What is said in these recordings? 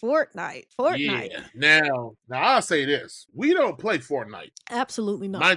Fortnite. Fortnite. Yeah. Now I'll say this: we don't play Fortnite. Absolutely not. My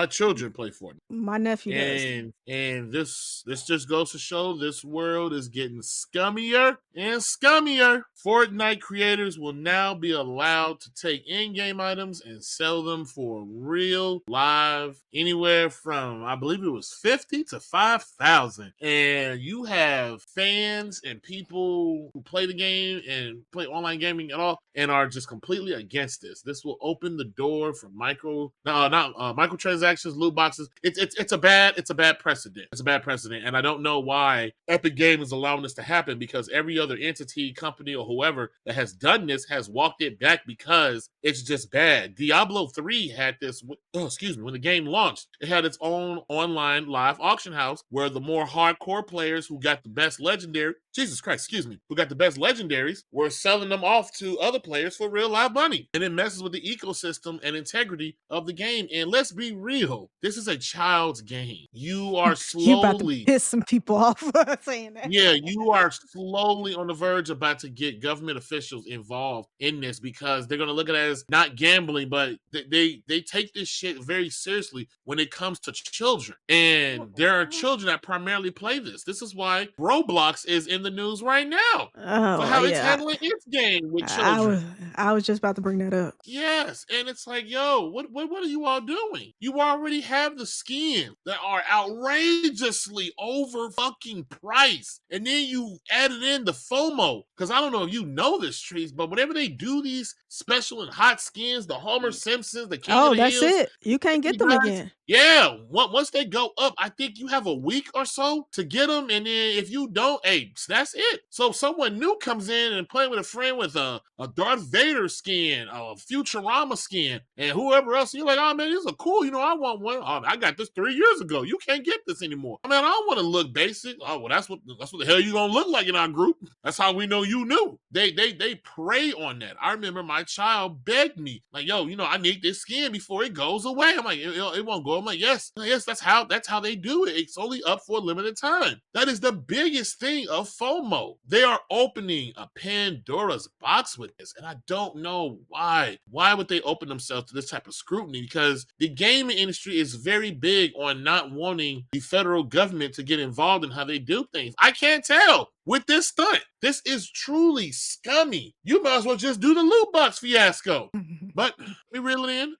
children play Fortnite. My nephew does. And this just goes to show this world is getting scummier and scummier. Fortnite creators will now be allowed to take in-game items and sell them for real live, anywhere from, I believe it was 50 to 5,000. And you have fans and people who play the game and play online gaming at all and are just completely against this. This will open the door for microtransactions, loot boxes. It's a bad precedent. It's a bad precedent, and I don't know why Epic Games is allowing this to happen, because every other entity, company, or whoever that has done this has walked it back because it's just bad. Diablo 3 had this. When the game launched, it had its own online live auction house where the more hardcore players who got the best legendary, who got the best legendaries were selling them off to other players for real live money, and it messes with the ecosystem and integrity of the game. And let's be real, this is a child's game. You are You about to slowly piss some people off saying that. Yeah, you are slowly on the verge about to get government officials involved in this, because they're going to look at it as not gambling, but they take this shit very seriously when it comes to children. And there are children that primarily play this. This is why Roblox is in the news right now for Oh how it's yeah. handling its game with I children. was just about to bring that up. Yes, and it's like, yo, what are you all doing? You already have the skins that are outrageously over fucking priced, and then you added in the FOMO. Because I don't know if you know this, Trees, but whenever they do these special and hot skins, the Homer Simpsons, the King of Oh, the that's Hills, it. You can't get you them guys, again. yeah, once they go up, I think you have a week or so to get them, and then if you don't, hey, that's it. So if someone new comes in and playing with a friend with a Darth Vader skin, a Futurama skin, and whoever else, you're like, oh man, these are cool. I want one. Oh, I got this 3 years ago. You can't get this anymore. I mean, I don't want to look basic. Oh, well, that's what the hell you gonna look like in our group. That's how we know you knew. They prey on that. I remember my child begged me, like, yo, I need this skin before it goes away. I'm like, it won't go. I'm like, yes, that's how they do it. It's only up for a limited time. That is the biggest thing of FOMO. They are opening a Pandora's box with this, and I don't know why. Why would they open themselves to this type of scrutiny? Because the gaming industry is very big on not wanting the federal government to get involved in how they do things. I can't tell with this stunt. This is truly scummy. You might as well just do the loot box fiasco. But we reel it in.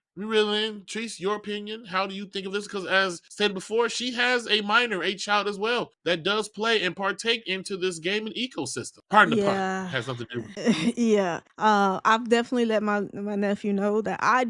Trice, your opinion, how do you think of this? Because as stated before, she has a minor, a child as well, that does play and partake into this gaming ecosystem. Pardon the pun. Yeah. Has nothing to do with it. Yeah. I've definitely let my nephew know that I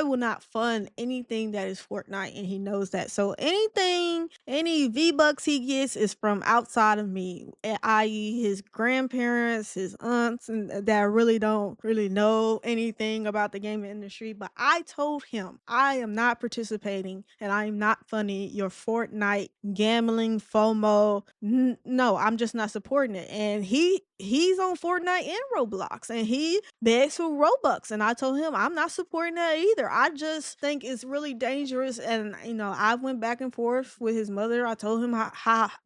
will not fund anything that is Fortnite, and he knows that. So any V-Bucks he gets is from outside of me, i.e. his grandparents, his aunts, and that really don't really know anything about the gaming industry. But I told him I am not participating and I am not funding your Fortnite gambling FOMO. No, I'm just not supporting it. And he's on Fortnite and Roblox, and he begs for Robux, and I told him I'm not supporting that either. I just think it's really dangerous, and I went back and forth with his mother. I told him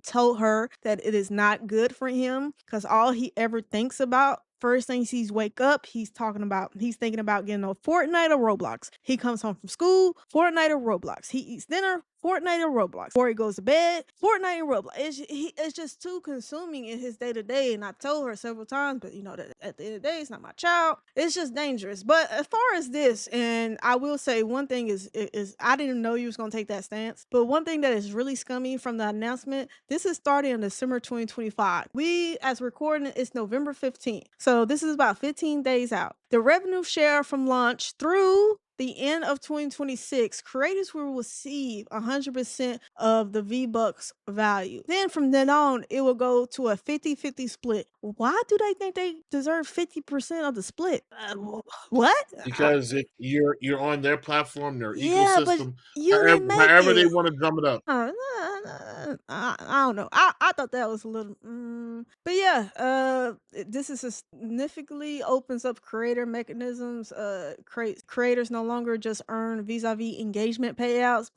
told her that it is not good for him, because all he ever thinks about, first things he's wake up, he's thinking about getting a Fortnite or Roblox. He comes home from school, Fortnite or Roblox. He eats dinner, Fortnite or Roblox. Before he goes to bed, Fortnite and Roblox. It's just too consuming in his day to day. And I told her several times, but that at the end of the day, it's not my child. It's just dangerous. But as far as this, and I will say one thing is I didn't know you was gonna take that stance. But one thing that is really scummy from the announcement, this is starting in December 2025. We, as recording, it's November 15th. So this is about 15 days out. The revenue share from launch through the end of 2026, creators will receive 100% of the V-Bucks value. Then from then on, it will go to a 50-50 split. Why do they think they deserve 50% of the split? What? Because if you're on their platform, their Yeah, but ecosystem, you didn't make however they it. want to drum it up. I don't know. I thought that was a little, but yeah. This is a significantly opens up creator mechanisms. Creators no longer just earn vis-a-vis engagement payouts,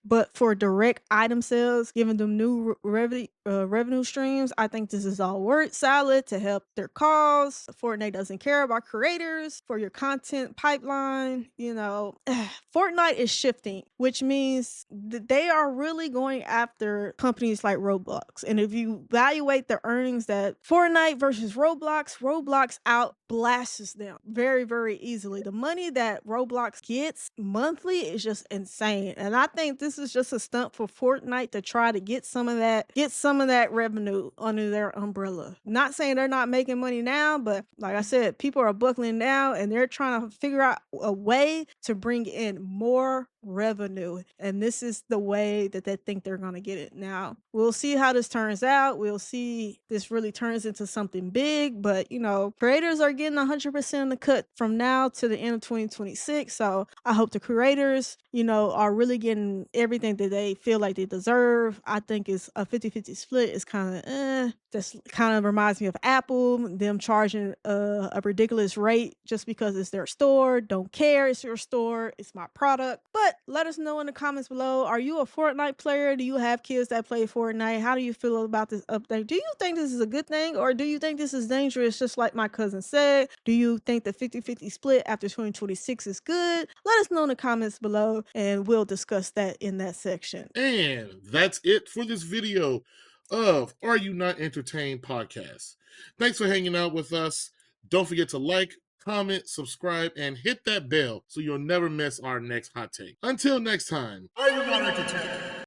but for direct item sales, giving them new revenue streams. I think this is all word salad to help their cause. Fortnite doesn't care about creators for your content pipeline. Fortnite is shifting, which means that they are really going after companies like Roblox. And if you evaluate the earnings that Fortnite versus Roblox outblasts them very, very easily. The money that Roblox gets monthly is just insane. And I think this is just a stunt for Fortnite to try to get some of that revenue under their umbrella. Not saying they're not making money now, but like I said, people are buckling down and they're trying to figure out a way to bring in more revenue. And this is the way that they think they're going to get it. Now, we'll see how this turns out. We'll see this really turns into something big, but creators are getting 100% of the cut from now to the end of 2026. So I hope the creators, are really getting everything that they feel like they deserve. I think it's a 50-50 split. It's kind of, just kind of reminds me of Apple, them charging a ridiculous rate just because it's their store. Don't care. It's your store. It's my product. But let us know in the comments below. Are you a Fortnite player? Do you have kids that play Fortnite? How do you feel about this update? Do you think this is a good thing or do you think this is dangerous, just like my cousin said? Do you think the 50-50 split after 2026 is good? Let us know in the comments below and we'll discuss that in that section. And that's it for this video of Are You Not Entertained podcast. Thanks for hanging out with us. Don't forget to like, comment, subscribe, and hit that bell so you'll never miss our next hot take. Until next time, Are You Not Entertained?